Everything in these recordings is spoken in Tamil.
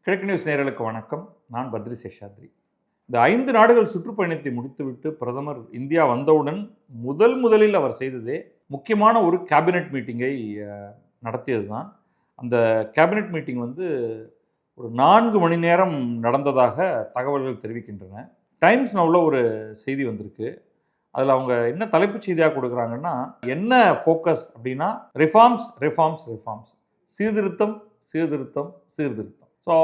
கிழக்கு நியூஸ் நேயர்களுக்கு வணக்கம். நான் பத்ரி சேஷாத்ரி. இந்த 5 நாடுகள் சுற்றுப்பயணத்தை முடித்துவிட்டு பிரதமர் இந்தியா வந்தவுடன் முதலில் அவர் செய்ததே முக்கியமான ஒரு கேபினெட் மீட்டிங்கை நடத்தியது தான். அந்த கேபினெட் மீட்டிங் ஒரு 4 மணி நேரம் நடந்ததாக தகவல்கள் தெரிவிக்கின்றன. டைம்ஸ் நவ்ல ஒரு செய்தி வந்திருக்கு. அதில் அவங்க என்ன தலைப்புச் செய்தியாக கொடுக்குறாங்கன்னா, என்ன ஃபோக்கஸ் அப்படின்னா ரிஃபார்ம்ஸ், சீர்திருத்தம் சீர்திருத்தம் சீர்திருத்தம். ஸோ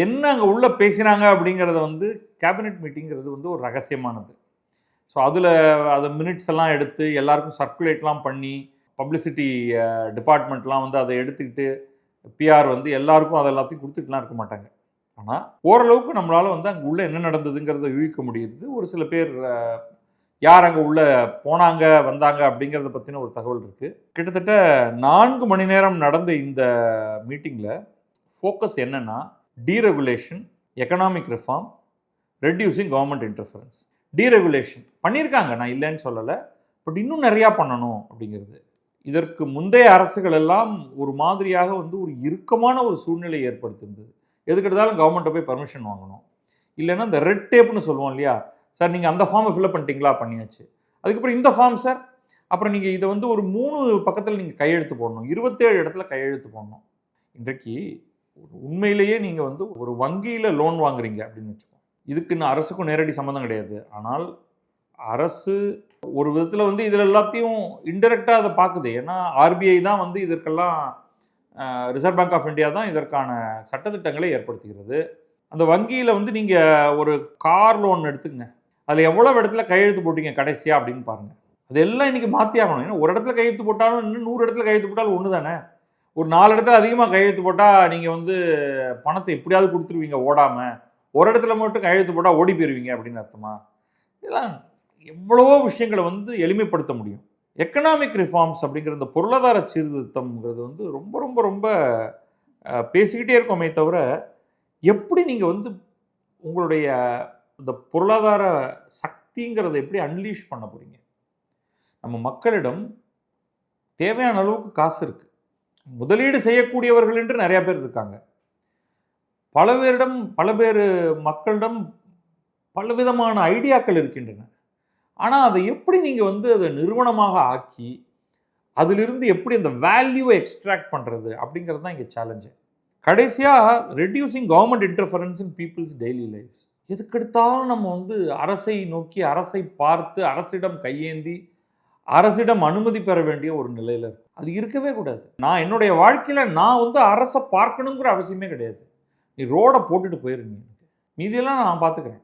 என்ன அங்கே உள்ள பேசினாங்க அப்படிங்கிறத கேபினெட் மீட்டிங்கிறது ஒரு ரகசியமானது. ஸோ அது மினிட்ஸ் எல்லாம் எடுத்து எல்லாருக்கும் சர்க்குலேட்லாம் பண்ணி பப்ளிசிட்டி டிபார்ட்மெண்ட்லாம் அதை எடுத்துக்கிட்டு பிஆர் எல்லாருக்கும் அது எல்லாத்தையும் கொடுத்துட்டுலாம் இருக்க மாட்டாங்க. ஆனால் ஓரளவுக்கு நம்மளால் அங்கே உள்ள என்ன நடந்ததுங்கிறத யூகிக்க முடியுது. ஒரு சில பேர் யார் அங்கே உள்ளே போனாங்க வந்தாங்க அப்படிங்கிறத பற்றின ஒரு தகவல் இருக்குது. கிட்டத்தட்ட 4 மணி நேரம் நடந்த இந்த மீட்டிங்கில் ஃபோக்கஸ் என்னென்னா, deregulation, economic reform, reducing government interference. Deregulation பண்ணியிருக்காங்க, நான் இல்லைன்னு சொல்லலை, பட் இன்னும் நிறையா பண்ணணும் அப்படிங்கிறது. இதற்கு முந்தைய அரசுகள் எல்லாம் ஒரு மாதிரியாக ஒரு இறுக்கமான ஒரு சூழ்நிலை ஏற்படுத்தியிருந்தது. எதுக்கு எடுத்தாலும் கவர்மெண்ட்டை போய் பர்மிஷன் வாங்கணும், இல்லைன்னா இந்த ரெட் டேப்னு சொல்லுவோம் இல்லையா, சார் நீங்கள் அந்த ஃபார்மை ஃபில்அப் பண்ணிட்டீங்களா, பண்ணியாச்சு, அதுக்கப்புறம் இந்த ஃபார்ம் சார், அப்புறம் நீங்கள் இதை ஒரு 3 பக்கத்தில் நீங்கள் கையெழுத்து போடணும், 27 இடத்துல கையெழுத்து போடணும். இன்றைக்கு உண்மையிலேயே நீங்கள் ஒரு வங்கியில் லோன் வாங்குறீங்க அப்படின்னு வச்சுக்கோங்க, இதுக்குன்னு அரசுக்கும் நேரடி சம்மந்தம் கிடையாது. ஆனால் அரசு ஒரு விதத்தில் இதில் எல்லாத்தையும் இன்டெரக்டாக அதை பார்க்குது. ஏன்னா ஆர்பிஐ தான் இதற்கெல்லாம், ரிசர்வ் பேங்க் ஆஃப் இந்தியா தான் இதற்கான சட்டத்திட்டங்களை ஏற்படுத்துகிறது. அந்த வங்கியில் நீங்கள் ஒரு கார் லோன் எடுத்துங்க, அதில் எவ்வளோ இடத்துல கையெழுத்து போட்டீங்க கடைசியாக அப்படின்னு பாருங்கள். அதெல்லாம் இன்றைக்கி மாற்றி ஆகணும். ஏன்னா ஒரு இடத்துல கையெழுத்து போட்டாலும் இன்னும் 100 இடத்துல கையெழுத்து போட்டாலும் ஒன்று தானே. ஒரு 4 இடத்துல அதிகமாக கையெழுத்து போட்டால் நீங்கள் பணத்தை எப்படியாவது கொடுத்துருவீங்க ஓடாமல், ஒரு இடத்துல மட்டும் கையெழுத்து போட்டால் ஓடி போயிடுவீங்க அப்படின்னு அர்த்தமா? இதெல்லாம் எவ்வளவோ விஷயங்களை எளிமைப்படுத்த முடியும். எக்கனாமிக் ரிஃபார்ம்ஸ் அப்படிங்கிற இந்த பொருளாதார சீர்திருத்தம்ங்கிறது ரொம்ப ரொம்ப ரொம்ப பேசிக்கிட்டே இருக்கோமே தவிர, எப்படி நீங்கள் உங்களுடைய இந்த பொருளாதார சக்திங்கிறத எப்படி அன்லீஷ் பண்ண போகிறீங்க? நம்ம மக்களிடம் தேவையான அளவுக்கு காசு இருக்குது, முதலீடு செய்யக்கூடியவர்கள் என்று நிறையா பேர் இருக்காங்க, பல பேர் மக்களிடம் பலவிதமான ஐடியாக்கள் இருக்கின்றன. ஆனால் அதை எப்படி நீங்கள் அதை நிறுவனமாக ஆக்கி அதிலிருந்து எப்படி அந்த வேல்யூவை எக்ஸ்ட்ராக்ட் பண்ணுறது அப்படிங்கிறது தான் இங்கே சேலஞ்சு. கடைசியாக ரெடியூசிங் கவர்மெண்ட் இன்டர்ஃபரன்ஸ் இன் பீப்புள்ஸ் டெய்லி லைஃப்ஸ். எதுக்கெடுத்தாலும் நம்ம அரசை நோக்கி, அரசை பார்த்து, அரசிடம் கையேந்தி, அரசிடம் அனுமதி பெற வேண்டிய ஒரு நிலையில் இருக்கு. அது இருக்கவே கூடாது. நான் என்னுடைய வாழ்க்கையில் நான் அரசை பார்க்கணுங்கிற அவசியமே கிடையாது. நீ ரோடை போட்டுட்டு போயிருங்க, மீதியெல்லாம் நான் பார்த்துக்கிறேன்.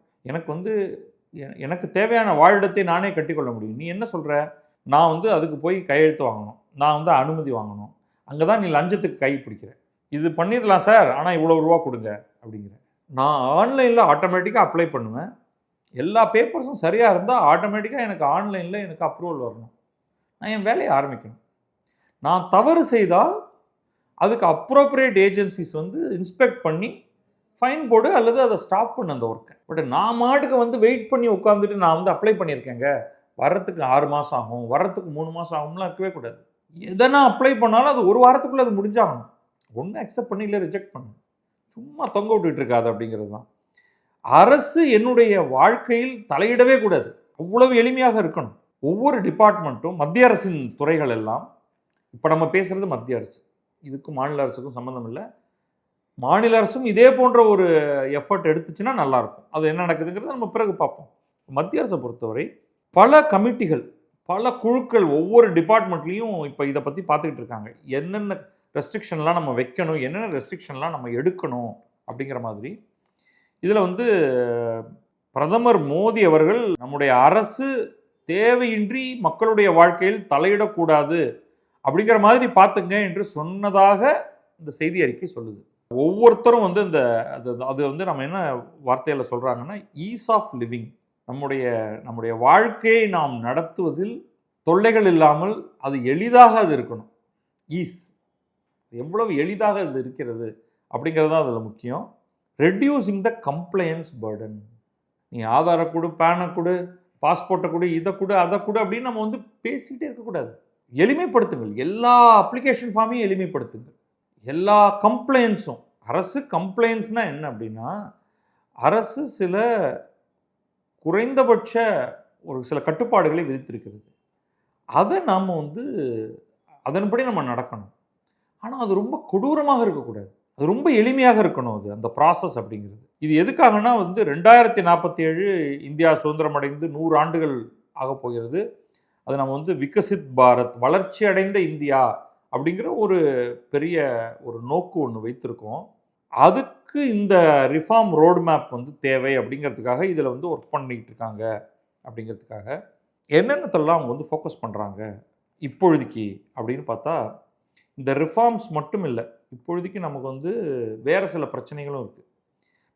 எனக்கு தேவையான வாழிடத்தை நானே கட்டிக்கொள்ள முடியும். நீ என்ன சொல்கிற, நான் அதுக்கு போய் கையெழுத்து வாங்கணும், நான் அனுமதி வாங்கணும், அங்கே தான் நீ லஞ்சத்துக்கு கை பிடிக்கிற. இது பண்ணிடலாம் சார், ஆனால் இவ்வளோ ரூபா கொடுங்க அப்படிங்கிற. நான் ஆன்லைனில் ஆட்டோமேட்டிக்காக அப்ளை பண்ணுவேன், எல்லா பேப்பர்ஸும் சரியாக இருந்தால் ஆட்டோமேட்டிக்காக எனக்கு ஆன்லைனில் எனக்கு அப்ரூவல் வரணும், நான் என் வேலையை ஆரம்பிக்கணும். நான் தவறு செய்தால் அதுக்கு அப்ரோப்ரியேட் ஏஜென்சிஸ் இன்ஸ்பெக்ட் பண்ணி ஃபைன் போடு அல்லது அதை ஸ்டாப் பண்ண அந்த ஒர்க்கை. பட் நான் மாட்டுக்கு வெயிட் பண்ணி உட்காந்துட்டு நான் அப்ளை பண்ணியிருக்கேங்க, வர்றதுக்கு 6 மாதம் ஆகும், வர்றதுக்கு 3 மாதம் ஆகும்லாம் இருக்கவே கூடாது. எதை நான் அப்ளை பண்ணாலும் அது 1 வாரத்துக்குள்ளே அது முடிஞ்சாகணும். ஒன்று அக்செப்ட் பண்ணி, இல்லை ரிஜெக்ட் பண்ணு, சும்மா தொங்க விட்டுட்டு இருக்காது அப்படிங்கிறது தான். அரசு என்னுடைய வாழ்க்கையில் தலையிடவே கூடாது, அவ்வளவு எளிமையாக இருக்கணும். ஒவ்வொரு டிபார்ட்மெண்ட்டும், மத்திய அரசின் துறைகள் எல்லாம், இப்போ நம்ம பேசுகிறது மத்திய அரசு, இதுக்கும் மாநில அரசுக்கும் சம்மந்தம் இல்லை, மாநில அரசும் இதே போன்ற ஒரு எஃபர்ட் எடுத்துச்சுன்னா நல்லாயிருக்கும். அது என்ன நடக்குதுங்கிறத நம்ம பிறகு பார்ப்போம். மத்திய அரசை பொறுத்தவரை பல கமிட்டிகள், பல குழுக்கள் ஒவ்வொரு டிபார்ட்மெண்ட்லேயும் இப்போ இதை பற்றி பார்த்துக்கிட்டு இருக்காங்க. என்னென்ன ரெஸ்ட்ரிக்ஷன்லாம் நம்ம வைக்கணும், என்னென்ன ரெஸ்ட்ரிக்ஷன்லாம் நம்ம எடுக்கணும் அப்படிங்கிற மாதிரி. இதில் பிரதமர் மோடி அவர்கள் நம்முடைய அரசு தேவையின்றி மக்களுடைய வாழ்க்கையில் தலையிடக்கூடாது அப்படிங்கிற மாதிரி பார்த்துங்க என்று சொன்னதாக இந்த செய்தி அறிக்கை சொல்லுது. ஒவ்வொருத்தரும் இந்த அது நம்ம என்ன வார்த்தையில் சொல்கிறாங்கன்னா, ஈஸ் ஆஃப் லிவிங், நம்முடைய வாழ்க்கையை நாம் நடத்துவதில் தொல்லைகள் இல்லாமல் அது எளிதாக அது இருக்கணும். ஈஸ் எவ்வளவு எளிதாக அது இருக்கிறது அப்படிங்கிறது தான் அதில் முக்கியம். Reducing the compliance burden. நீ ஆதார கொடு, பேனை கொடு, பாஸ்போர்ட்டை கொடு, இதை கொடு, அதை கொடு அப்படின்னு நம்ம பேசிக்கிட்டே இருக்கக்கூடாது. எளிமைப்படுத்துங்கள், எல்லா அப்ளிகேஷன் ஃபார்மையும் எளிமைப்படுத்துங்கள், எல்லா கம்ப்ளைண்ட்ஸும் அரசு கம்ப்ளைண்ட்ஸ்னால் என்ன அப்படின்னா, அரசு சில குறைந்தபட்ச ஒரு சில கட்டுப்பாடுகளை விதித்திருக்கிறது. அதை நாம் வந்து அதன்படி நம்ம நடக்கணும். ஆனால் அது ரொம்ப கொடூரமாக இருக்கக்கூடாது. அது ரொம்ப எளிமையாக இருக்கணும். அது அந்த ப்ராசஸ் அப்படிங்கிறது. இது எதுக்காகனா வந்து 2047 இந்தியா சுதந்திரம் அடைந்து 100 ஆண்டுகள் ஆகப் போகிறது. அது நம்ம வந்து விகசித் பாரத், வளர்ச்சி அடைந்த இந்தியா அப்படிங்கிற ஒரு பெரிய ஒரு நோக்கு ஒன்று வைத்திருக்கோம். அதுக்கு இந்த ரிஃபார்ம் ரோடு மேப் வந்து தேவை அப்படிங்கிறதுக்காக இதில் வந்து ஒர்க் பண்ணிட்டு இருக்காங்க அப்படிங்கிறதுக்காக என்னென்னத்தெல்லாம் அவங்க வந்து ஃபோக்கஸ் பண்ணுறாங்க இப்பொழுதைக்கு அப்படின்னு பார்த்தா, இந்த ரிஃபார்ம்ஸ் மட்டும் இல்லை, இப்பொழுதைக்கு நமக்கு வந்து வேறு சில பிரச்சனைகளும் இருக்குது.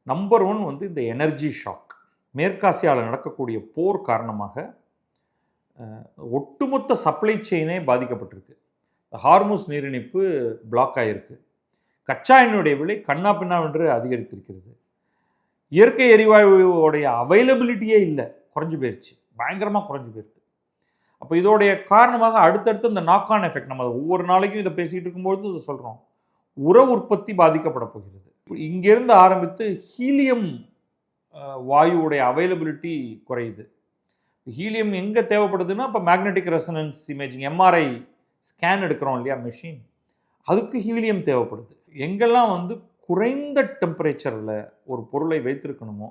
நம்பர் 1 வந்து இந்த எனர்ஜி ஷாக். மேற்காசியாவில் நடக்கக்கூடிய போர் காரணமாக ஒட்டுமொத்த சப்ளை செயினே பாதிக்கப்பட்டிருக்கு. ஹார்முஸ் நீரிணைப்பு பிளாக் ஆகிருக்கு. கச்சா எண்ணெயுடைய விலை கண்ணா பின்னாவென்று அதிகரித்திருக்கிறது. இயற்கை எரிவாயுவோடைய அவைலபிலிட்டியே இல்லை, குறைஞ்சு போயிடுச்சு, பயங்கரமாக குறைஞ்சு போயிருக்கு. அப்போ இதோடைய காரணமாக அடுத்தடுத்து இந்த நாக் ஆன் எஃபெக்ட், நம்ம ஒவ்வொரு நாளைக்கும் இதை பேசிகிட்டு இருக்கும்போது இதை சொல்கிறோம், உர உற்பத்தி பாதிக்கப்பட போகிறது. இங்கேருந்து ஆரம்பித்து ஹீலியம் வாயுவுடைய அவைலபிலிட்டி குறையுது. ஹீலியம் எங்கே தேவைப்படுதுன்னா, இப்போ magnetic resonance imaging, MRI scan எடுக்கிறோம் இல்லையா, மெஷின், அதுக்கு ஹீலியம் தேவைப்படுது. எங்கெல்லாம் வந்து குறைந்த டெம்பரேச்சரில் ஒரு பொருளை வைத்திருக்கணுமோ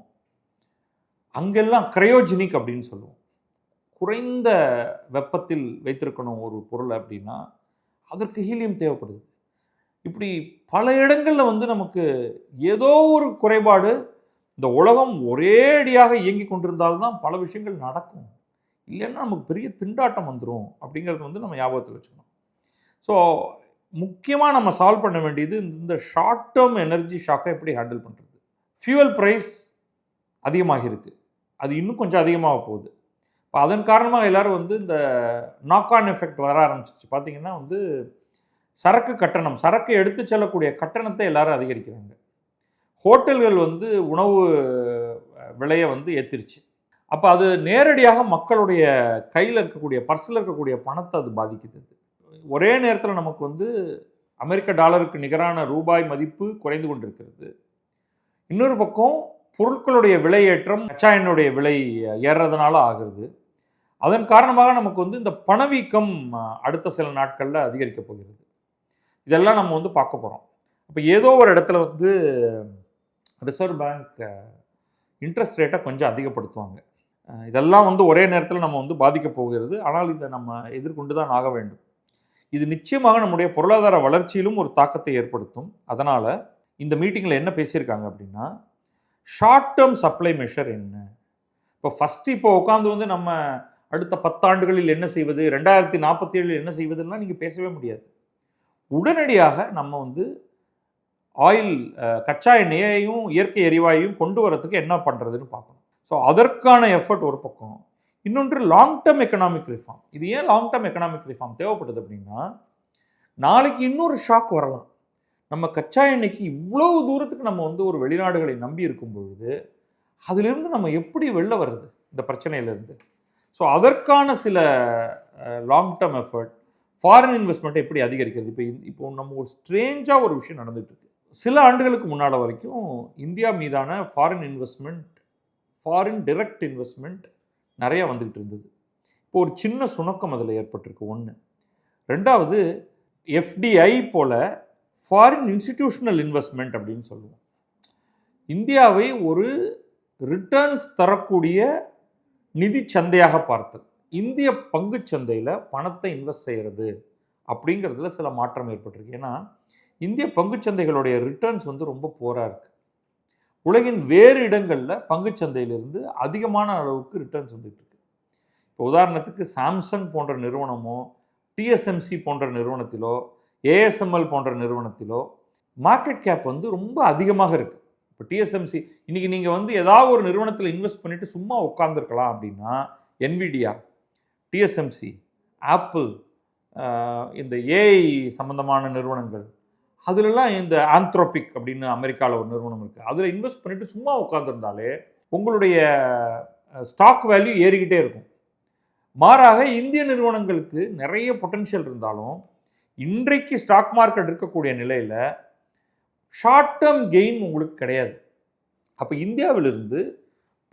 அங்கெல்லாம் கிரையோஜெனிக் அப்படின்னு சொல்லுவோம். குறைந்த வெப்பத்தில் வைத்திருக்கணும் ஒரு பொருள் அப்படின்னா அதற்கு ஹீலியம் தேவைப்படுது. இப்படி பல இடங்களில் வந்து நமக்கு ஏதோ ஒரு குறைபாடு, இந்த உலகம் ஒரே அடியாக இயங்கி கொண்டிருந்தால்தான் பல விஷயங்கள் நடக்கும். இல்லைன்னா நமக்கு பெரிய திண்டாட்டம் வந்துடும் அப்படிங்கிறது வந்து நம்ம ஞாபகத்தில் வச்சுக்கணும். ஸோ முக்கியமாக நம்ம சால்வ் பண்ண வேண்டியது இந்த ஷார்ட் டேர்ம் எனர்ஜி ஷாக்கை எப்படி ஹேண்டில் பண்ணுறது. ஃபியூவல் ப்ரைஸ் அதிகமாக இருக்குது, அது இன்னும் கொஞ்சம் அதிகமாக போகுது. இப்போ அதன் காரணமாக எல்லோரும் வந்து இந்த நாக் ஆன் எஃபெக்ட் வர ஆரம்பிச்சிச்சு. பார்த்திங்கன்னா வந்து சரக்கு கட்டணம், சரக்கு எடுத்து செல்லக்கூடிய கட்டணத்தை எல்லாரும் அதிகரிக்கிறாங்க. ஹோட்டல்கள் வந்து உணவு விலையை வந்து ஏற்றிருச்சு. அப்போ அது நேரடியாக மக்களுடைய கையில் இருக்கக்கூடிய பர்ஸில் இருக்கக்கூடிய பணத்தை அது பாதிக்குது. ஒரே நேரத்தில் நமக்கு வந்து அமெரிக்க டாலருக்கு நிகரான ரூபாய் மதிப்பு குறைந்து கொண்டிருக்கிறது. இன்னொரு பக்கம் பொருட்களுடைய விலையேற்றம், கச்சா எண்ணெயுடைய விலை ஏறுறதுனால ஆகிறது. அதன் காரணமாக நமக்கு வந்து இந்த பணவீக்கம் அடுத்த சில நாட்களில் அதிகரிக்க போகிறது. இதெல்லாம் நம்ம வந்து பார்க்க போகிறோம். அப்போ ஏதோ ஒரு இடத்துல வந்து ரிசர்வ் பேங்க் இன்ட்ரெஸ்ட் ரேட்டை கொஞ்சம் அதிகப்படுத்துவாங்க. இதெல்லாம் வந்து ஒரே நேரத்தில் நம்ம வந்து பாதிக்க போகிறது. ஆனால் இதை நம்ம எதிர்கொண்டு தான் ஆக வேண்டும். இது நிச்சயமாக நம்முடைய பொருளாதார வளர்ச்சியிலும் ஒரு தாக்கத்தை ஏற்படுத்தும். அதனால் இந்த மீட்டிங்கில் என்ன பேசியிருக்காங்க அப்படின்னா, ஷார்ட் டேர்ம் சப்ளை மெஷர் என்ன. இப்போ உட்காந்து வந்து நம்ம அடுத்த 10 ஆண்டுகளில் என்ன செய்வது, 2047 என்ன செய்வதுன்னா நீங்கள் பேசவே முடியாது. உடனடியாக நம்ம வந்து ஆயில், கச்சா எண்ணெயையும் இயற்கை எரிவாயையும் கொண்டு வரத்துக்கு என்ன பண்ணுறதுன்னு பார்க்கணும். ஸோ அதற்கான எஃபர்ட் ஒரு பக்கம். இன்னொன்று லாங் டேர்ம் எக்கனாமிக் ரிஃபார்ம். இது ஏன் லாங் டேர்ம் எக்கனாமிக் ரிஃபார்ம் தேவைப்படுது அப்படின்னா, நாளைக்கு இன்னொரு ஷாக் வரலாம். நம்ம கச்சா எண்ணெய்க்கு இவ்வளோ தூரத்துக்கு நம்ம வந்து ஒரு வெளிநாடுகளை நம்பி இருக்கும் பொழுது அதிலிருந்து நம்ம எப்படி வெளில வர்றது இந்த பிரச்சனையிலேருந்து. ஸோ அதற்கான சில லாங் டேர்ம் எஃபர்ட், ஃபாரின் இன்வெஸ்ட்மெண்ட்டை எப்படி அதிகரிக்கிறது. இப்போ நம்ம ஒரு ஸ்ட்ரேஞ்சாக ஒரு விஷயம் நடந்துகிட்டு இருக்கு. சில ஆண்டுகளுக்கு முன்னால் வரைக்கும் இந்தியா மீதான foreign investment, foreign direct investment நிறையா வந்துக்கிட்டு இருந்தது. இப்போ ஒரு சின்ன சுணக்கம் அதில் ஏற்பட்டிருக்கு. ஒன்று. ரெண்டாவது, எஃப்டிஐ போல் ஃபாரின் இன்ஸ்டிடியூஷனல் இன்வெஸ்ட்மெண்ட் அப்படின்னு சொல்லுவோம். இந்தியாவை ஒரு ரிட்டர்ன்ஸ் தரக்கூடிய நிதி சந்தையாக பார்த்தல், இந்திய பங்கு சந்தையில் பணத்தை இன்வெஸ்ட் செய்கிறது அப்படிங்கிறதுல சில மாற்றம் ஏற்பட்டிருக்கு. ஏன்னா இந்திய பங்கு சந்தைகளுடைய ரிட்டர்ன்ஸ் வந்து ரொம்ப போராக இருக்குது. உலகின் வேறு இடங்களில் பங்கு சந்தையிலிருந்து அதிகமான அளவுக்கு ரிட்டர்ன்ஸ் வந்துட்டு இருக்கு. இப்போ உதாரணத்துக்கு சாம்சங் போன்ற நிறுவனமோ, டிஎஸ்எம்சி போன்ற நிறுவனத்திலோ, ஏஎஸ்எம்எல் போன்ற நிறுவனத்திலோ மார்க்கெட் கேப் வந்து ரொம்ப அதிகமாக இருக்குது. இப்போ டிஎஸ்எம்சி இன்றைக்கி நீங்கள் வந்து ஏதாவது ஒரு நிறுவனத்தில் இன்வெஸ்ட் பண்ணிவிட்டு சும்மா உட்காந்துருக்கலாம் அப்படின்னா, என்விடியா, டிஎஸ்எம்சி, ஆப்பிள், இந்த ஏஐ சம்மந்தமான நிறுவனங்கள், அதிலெல்லாம் இந்த ஆந்த்ரோபிக் அப்படின்னு அமெரிக்காவில் ஒரு நிறுவனம் இருக்குது, அதில் இன்வெஸ்ட் பண்ணிவிட்டு சும்மா உட்காந்துருந்தாலே உங்களுடைய ஸ்டாக் வேல்யூ ஏறிக்கிட்டே இருக்கும். மாறாக இந்திய நிறுவனங்களுக்கு நிறைய பொட்டன்ஷியல் இருந்தாலும் இன்றைக்கு ஸ்டாக் மார்க்கெட் இருக்கக்கூடிய நிலையில் ஷார்ட் டேர்ம் கெயின் உங்களுக்கு கிடையாது. அப்போ இந்தியாவிலிருந்து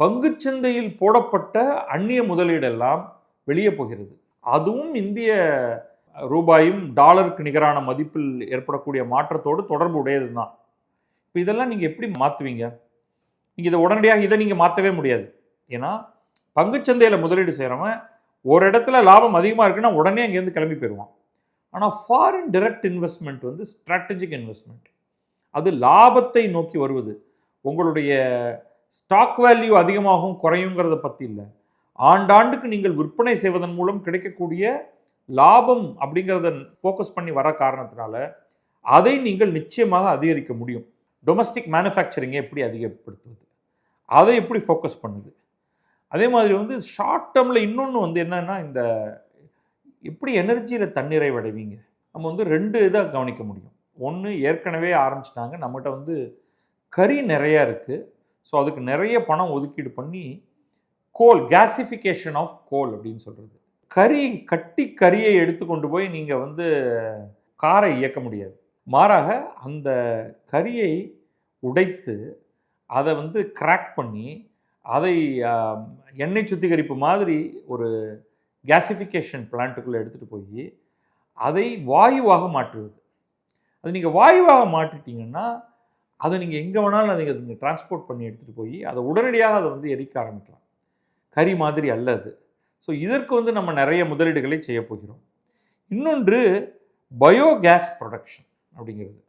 பங்குச்சந்தையில் போடப்பட்ட அந்நிய முதலீடெல்லாம் வெளியே போகிறது. அதுவும் இந்திய ரூபாயும் டாலருக்கு நிகரான மதிப்பில் ஏற்படக்கூடிய மாற்றத்தோடு தொடர்பு உடையது தான். இப்போ இதெல்லாம் நீங்கள் எப்படி மாற்றுவீங்க? நீங்கள் இதை உடனடியாக இதை நீங்கள் மாற்றவே முடியாது. ஏன்னா பங்குச்சந்தையில் முதலீடு செய்கிறவன் ஒரு இடத்துல லாபம் அதிகமாக இருக்குன்னா உடனே அங்கேருந்து கிளம்பி போயிடுவான். ஆனால் ஃபாரின் டைரக்ட் இன்வெஸ்ட்மெண்ட் வந்து ஸ்ட்ராட்டஜிக் இன்வெஸ்ட்மெண்ட். அது லாபத்தை நோக்கி வருவது. உங்களுடைய ஸ்டாக் வேல்யூ அதிகமாகவும் குறையுங்கிறத பற்றி இல்லை. ஆண்டாண்டுக்கு நீங்கள் விற்பனை செய்வதன் மூலம் கிடைக்கக்கூடிய லாபம் அப்படிங்கிறத ஃபோக்கஸ் பண்ணி வர காரணத்தினால அதை நீங்கள் நிச்சயமாக அதிகரிக்க முடியும். டொமஸ்டிக் மேனுஃபேக்சரிங்கை எப்படி அதிகப்படுத்துவது, அதை எப்படி ஃபோக்கஸ் பண்ணுது. அதே மாதிரி வந்து ஷார்ட் டேர்மில் இன்னொன்று வந்து என்னென்னா, இந்த எப்படி எனர்ஜியில் தன்னிறைவடைவீங்க. நம்ம வந்து 2 இதாக கவனிக்க முடியும். ஒன்று, ஏற்கனவே ஆரம்பிச்சிட்டாங்க, நம்மகிட்ட வந்து கறி நிறையா இருக்குது. ஸோ அதுக்கு நிறைய பணம் ஒதுக்கீடு பண்ணி கோல், கேசிஃபிகேஷன் ஆஃப் கோல் அப்படின்னு சொல்கிறது. கரியை எடுத்துக்கொண்டு போய் நீங்கள் வந்து காரை இயக்க முடியாது. மாறாக அந்த கரியை உடைத்து அதை வந்து கிராக் பண்ணி அதை எண்ணெய் சுத்திகரிப்பு மாதிரி ஒரு கேசிஃபிகேஷன் பிளான்ட்டுக்குள்ளே எடுத்துகிட்டு போய் அதை வாயுவாக மாற்றுவது. அது நீங்கள் வாயுவாக மாற்றிட்டீங்கன்னா அதை நீங்கள் எங்கே வேணாலும் அதை நீங்கள் டிரான்ஸ்போர்ட் பண்ணி எடுத்துகிட்டு போய் அதை உடனடியாக அதை வந்து எரிக்க ஆரம்பிக்கலாம். கறி மாதிரி அல்ல அது. ஸோ இதற்கு வந்து நம்ம நிறைய முதலீடுகளை செய்ய போகிறோம். இன்னொன்று பயோகேஸ் ப்ரொடக்ஷன் அப்படிங்கிறது.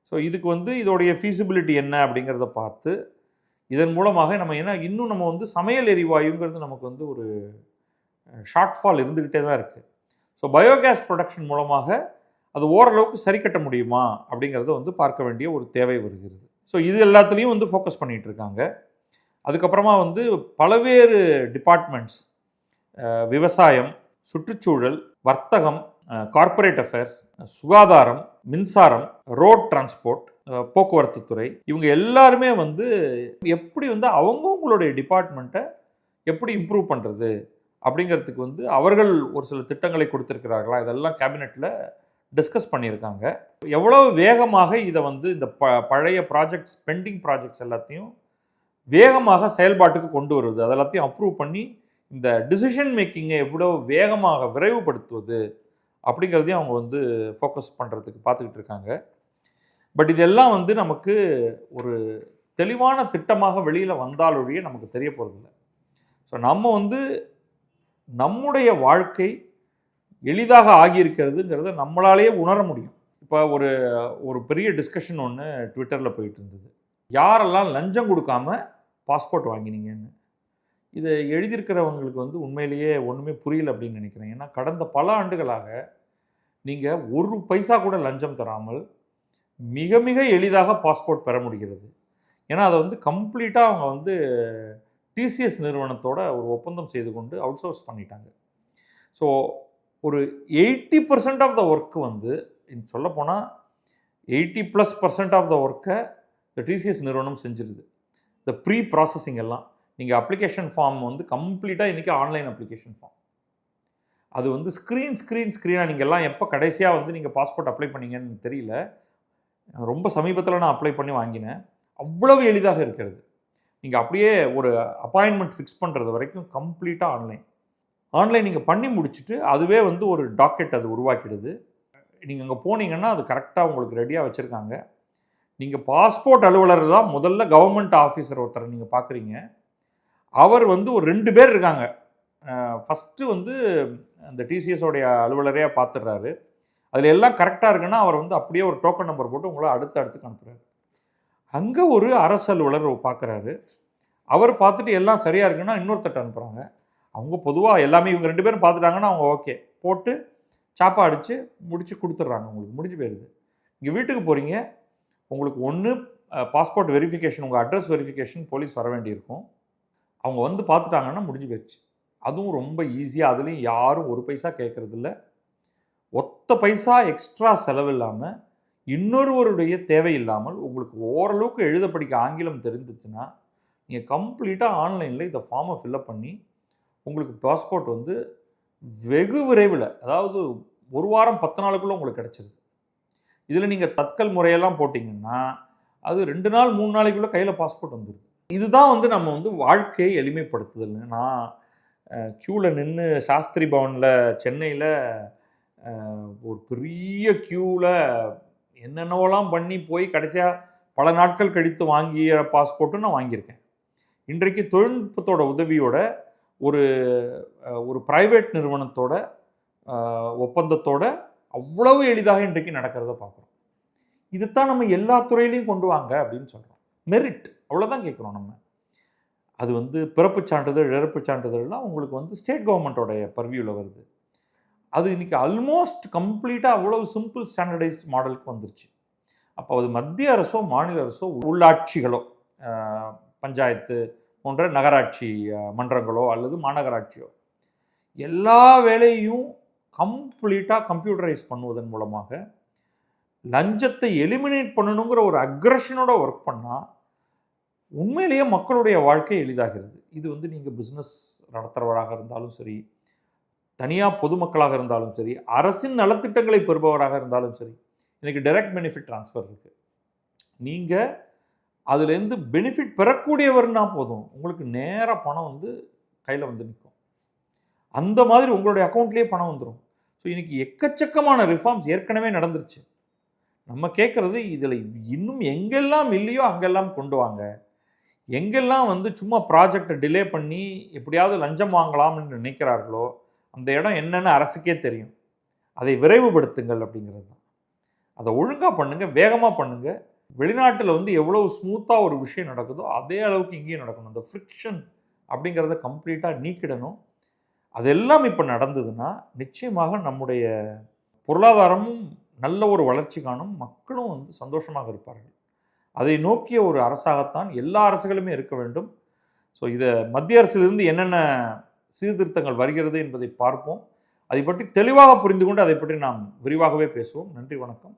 ஸோ இதுக்கு வந்து இதோடைய ஃபீஸிபிலிட்டி என்ன அப்படிங்கிறத பார்த்து இதன் மூலமாக நம்ம இன்னும் நம்ம வந்து சமையல் எரிவாயுங்கிறது நமக்கு வந்து ஒரு ஷார்ட்ஃபால் இருந்துக்கிட்டே தான் இருக்குது. ஸோ பயோகேஸ் ப்ரொடக்ஷன் மூலமாக அது ஓரளவுக்கு சரி கட்ட முடியுமா அப்படிங்கிறத வந்து பார்க்க வேண்டிய ஒரு தேவை வருகிறது. ஸோ இது எல்லாத்துலேயும் வந்து ஃபோக்கஸ் பண்ணிகிட்டு இருக்காங்க. அதுக்கப்புறமா வந்து பல்வேறு டிபார்ட்மெண்ட்ஸ், விவசாயம், சுற்றுச்சூழல், வர்த்தகம், கார்ப்பரேட் அஃபேர்ஸ், சுகாதாரம், மின்சாரம், ரோட் டிரான்ஸ்போர்ட், போக்குவரத்து துறை, இவங்க எல்லாருமே வந்து எப்படி வந்து அவங்கவுங்களுடைய டிபார்ட்மெண்ட்டை எப்படி இம்ப்ரூவ் பண்ணுறது அப்படிங்கிறதுக்கு வந்து அவர்கள் ஒரு சில திட்டங்களை கொடுத்துருக்கிறார்களா, இதெல்லாம் கேபினெட்டில் டிஸ்கஸ் பண்ணியிருக்காங்க. எவ்வளவு வேகமாக இதை வந்து இந்த பழைய ப்ராஜெக்ட்ஸ், பெண்டிங் ப்ராஜெக்ட்ஸ் எல்லாத்தையும் வேகமாக செயல்பாட்டுக்கு கொண்டு வருவது, அதெல்லாத்தையும் அப்ரூவ் பண்ணி இந்த டிசிஷன் மேக்கிங்கை எவ்வளோ வேகமாக விரைவுபடுத்துவது அப்படிங்கிறதையும் அவங்க வந்து ஃபோக்கஸ் பண்ணுறதுக்கு பார்த்துக்கிட்டு இருக்காங்க. பட் இதெல்லாம் வந்து நமக்கு ஒரு தெளிவான திட்டமாக வெளியில் வந்தாலொழிய நமக்கு தெரிய போகிறதில்ல. ஸோ நம்ம வந்து நம்முடைய வாழ்க்கை எளிதாக ஆகியிருக்கிறதுங்கிறத நம்மளாலேயே உணர முடியும். இப்போ ஒரு பெரிய டிஸ்கஷன் ஒன்று ட்விட்டரில் போயிட்டு இருந்தது. யாரெல்லாம் லஞ்சம் கொடுக்காம பாஸ்போர்ட் வாங்கினீங்கன்னு. இதை எழுதியிருக்கிறவங்களுக்கு வந்து உண்மையிலேயே ஒன்றுமே புரியல அப்படின்னு நினைக்கிறேன். ஏன்னா கடந்த பல ஆண்டுகளாக நீங்கள் ஒரு பைசா கூட லஞ்சம் தராமல் மிக மிக எளிதாக பாஸ்போர்ட் பெற முடிகிறது. ஏன்னா அதை வந்து கம்ப்ளீட்டாக அவங்க வந்து டிசிஎஸ் நிறுவனத்தோட ஒரு ஒப்பந்தம் செய்து கொண்டு அவுட் சோர்ஸ் பண்ணிட்டாங்க. ஸோ ஒரு 80% ஆஃப் த ஒர்க்கு வந்து சொல்லப்போனால் 80+% ஆஃப் த ஒர்க்கை இந்த டிசிஎஸ் நிறுவனம் செஞ்சிருது. இந்த ப்ரீ ப்ராசஸிங் எல்லாம் நீங்கள் அப்ளிகேஷன் ஃபார்ம் வந்து கம்ப்ளீட்டாக இன்றைக்கி ஆன்லைன் அப்ளிகேஷன் ஃபார்ம். அது வந்து ஸ்க்ரீனாக நீங்கள் எல்லாம் எப்போ கடைசியாக வந்து நீங்கள் பாஸ்போர்ட் அப்ளை பண்ணீங்கன்னு தெரியல. ரொம்ப சமீபத்தில் நான் அப்ளை பண்ணி வாங்கினேன். அவ்வளவு எளிதாக இருக்கிறது. நீங்கள் அப்படியே ஒரு அப்பாயின்மெண்ட் ஃபிக்ஸ் பண்ணுறது வரைக்கும் கம்ப்ளீட்டாக ஆன்லைன் நீங்கள் பண்ணி முடிச்சுட்டு அதுவே வந்து ஒரு டாக்கெட் அது உருவாக்கிடுது. நீங்கள் அங்கே போனீங்கன்னா அது கரெக்டாக உங்களுக்கு ரெடியாக வச்சுருக்காங்க. நீங்கள் பாஸ்போர்ட் அலுவலர் தான் முதல்ல கவர்மெண்ட் ஆஃபீஸர் ஒருத்தரை நீங்கள் பார்க்குறீங்க. அவர் வந்து ஒரு 2 பேர் இருக்காங்க. ஃபஸ்ட்டு வந்து அந்த டிசிஎஸோடைய அலுவலரையாக பார்த்துடுறாரு. அதில் எல்லாம் கரெக்டாக இருக்குன்னா அவர் வந்து அப்படியே ஒரு டோக்கன் நம்பர் போட்டு உங்களை அடுத்துக்கு அனுப்புகிறாரு. அங்கே ஒரு அரசு அலுவலர் பார்க்குறாரு. அவர் பார்த்துட்டு எல்லாம் சரியாக இருக்குன்னா இன்னொருத்தட்ட அனுப்புகிறாங்க. அவங்க பொதுவாக எல்லாமே இவங்க 2 பேரும் பார்த்துட்டாங்கன்னா அவங்க ஓகே போட்டு சாப்பா அடித்து முடிச்சு கொடுத்துட்றாங்க. உங்களுக்கு முடிஞ்சு போயிடுது. இங்கே வீட்டுக்கு போகிறீங்க, உங்களுக்கு ஒன்று பாஸ்போர்ட் வெரிஃபிகேஷன், உங்கள் அட்ரஸ் வெரிஃபிகேஷன் போலீஸ் வர வேண்டியிருக்கும். அவங்க வந்து பார்த்துட்டாங்கன்னா முடிஞ்சு போயிடுச்சு. அதுவும் ரொம்ப ஈஸியாக, அதுலேயும் யாரும் ஒரு பைசா கேட்குறதில்ல. ஒத்த பைசா எக்ஸ்ட்ரா செலவு இல்லாமல், இன்னொருவருடைய தேவை இல்லாமல் உங்களுக்கு ஓரளவுக்கு எழுத படிக்க ஆங்கிலம் தெரிஞ்சிச்சுன்னா நீங்கள் கம்ப்ளீட்டாக ஆன்லைனில் இந்த ஃபார்மை ஃபில்அப் பண்ணி உங்களுக்கு பாஸ்போர்ட் வந்து வெகு விரைவில், அதாவது 1 வாரம் 10 நாளுக்குள்ளே உங்களுக்கு கிடச்சிருது. இதில் நீங்கள் தட்கல் முறையெல்லாம் போட்டிங்கன்னா அது 2 நாள் 3 நாளைக்குள்ளே கையில் பாஸ்போர்ட் வந்துடுது. இதுதான் வந்து நம்ம வந்து வாழ்க்கையை எளிமைப்படுத்துதல்னு. நான் க்யூவில் நின்று சாஸ்திரி பவனில் சென்னையில் ஒரு பெரிய க்யூவில் என்னென்னவெல்லாம் பண்ணி போய் கடைசியாக பல நாட்கள் கழித்து வாங்கிய பாஸ்போர்ட்டும் நான் வாங்கியிருக்கேன். இன்றைக்கு தொழில்நுட்பத்தோட உதவியோட ஒரு ஒரு பிரைவேட் நிறுவனத்தோட ஒப்பந்தத்தோட அவ்வளவு எளிதாக இன்றைக்கு நடக்கிறத பார்க்குறோம். இதுதான் நம்ம எல்லா துறையிலையும் கொண்டு வாங்க அப்படின்னு சொல்கிறோம். மெரிட் அவ்வளோதான் கேட்குறோம் நம்ம. அது வந்து பிறப்புச் சான்றிதழ், இறப்புச் சான்றிதழ்லாம் உங்களுக்கு வந்து ஸ்டேட் கவர்மெண்ட்டோடைய பர்வியூவில் வருது. அது இன்றைக்கி ஆல்மோஸ்ட் கம்ப்ளீட்டாக அவ்வளவு சிம்பிள் ஸ்டாண்டர்டைஸ்ட் மாடலுக்கு வந்துருச்சு. அப்போ அது மத்திய அரசோ மாநில அரசோ உள்ளாட்சிகளோ பஞ்சாயத்து போன்ற நகராட்சி மன்றங்களோ அல்லது மாநகராட்சியோ எல்லா வேலையும் கம்ப்ளீட்டாக கம்ப்யூட்டரைஸ் பண்ணுவதன் மூலமாக லஞ்சத்தை எலிமினேட் பண்ணணுங்கிற ஒரு அக்ரஷனோட ஒர்க் பண்ணால் உண்மையிலேயே மக்களுடைய வாழ்க்கை எளிதாகிறது. இது வந்து நீங்கள் பிஸ்னஸ் நடத்துகிறவராக இருந்தாலும் சரி, தனியாக பொதுமக்களாக இருந்தாலும் சரி, அரசின் நலத்திட்டங்களை பெறுபவராக இருந்தாலும் சரி, இன்றைக்கி டைரக்ட் பெனிஃபிட் ட்ரான்ஸ்ஃபர் இருக்குது. நீங்கள் அதுலேருந்து பெனிஃபிட் பெறக்கூடியவர்னா போதும், உங்களுக்கு நேராக பணம் வந்து கையில் வந்து நிற்கும். அந்த மாதிரி உங்களுடைய அக்கௌண்ட்லேயே பணம் வந்துடும். ஸோ இன்றைக்கி எக்கச்சக்கமான ரிஃபார்ம்ஸ் ஏற்கனவே நடந்துருச்சு. நம்ம கேட்குறது இதில் இன்னும் எங்கெல்லாம் இல்லையோ அங்கெல்லாம் கொண்டு வாங்க. எங்கெல்லாம் வந்து சும்மா ப்ராஜெக்டை டிலே பண்ணி எப்படியாவது லஞ்சம் வாங்கலாம்னு நினைக்கிறார்களோ அந்த இடம் என்னென்னு அரசுக்கே தெரியும். அதை விரைவுபடுத்துங்கள் அப்படிங்கிறது தான். அதை ஒழுங்காக பண்ணுங்கள், வேகமாக பண்ணுங்கள். வெளிநாட்டில் வந்து எவ்வளோ ஸ்மூத்தாக ஒரு விஷயம் நடக்குதோ அதே அளவுக்கு இங்கேயும் நடக்கணும். அந்த ஃப்ரிக்ஷன் அப்படிங்கிறத கம்ப்ளீட்டாக நீக்கிடணும். அதெல்லாம் இப்போ நடந்ததுன்னா நிச்சயமாக நம்முடைய பொருளாதாரமும் நல்ல ஒரு வளர்ச்சி காணும், மக்களும் வந்து சந்தோஷமாக இருப்பார்கள். அதை நோக்கிய ஒரு அரசாகத்தான் எல்லா அரசுகளுமே இருக்க வேண்டும். ஸோ இதை மத்திய அரசிலிருந்து என்னென்ன சீர்திருத்தங்கள் வருகிறது என்பதை பார்ப்போம். அதை பற்றி தெளிவாக புரிந்து கொண்டு அதை பற்றி நாம் விரிவாகவே பேசுவோம். நன்றி, வணக்கம்.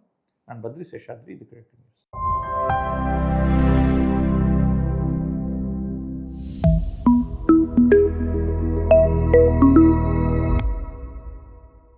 நான் பத்ரி சேஷாத்ரி. இது கிழக்கு நியூஸ்.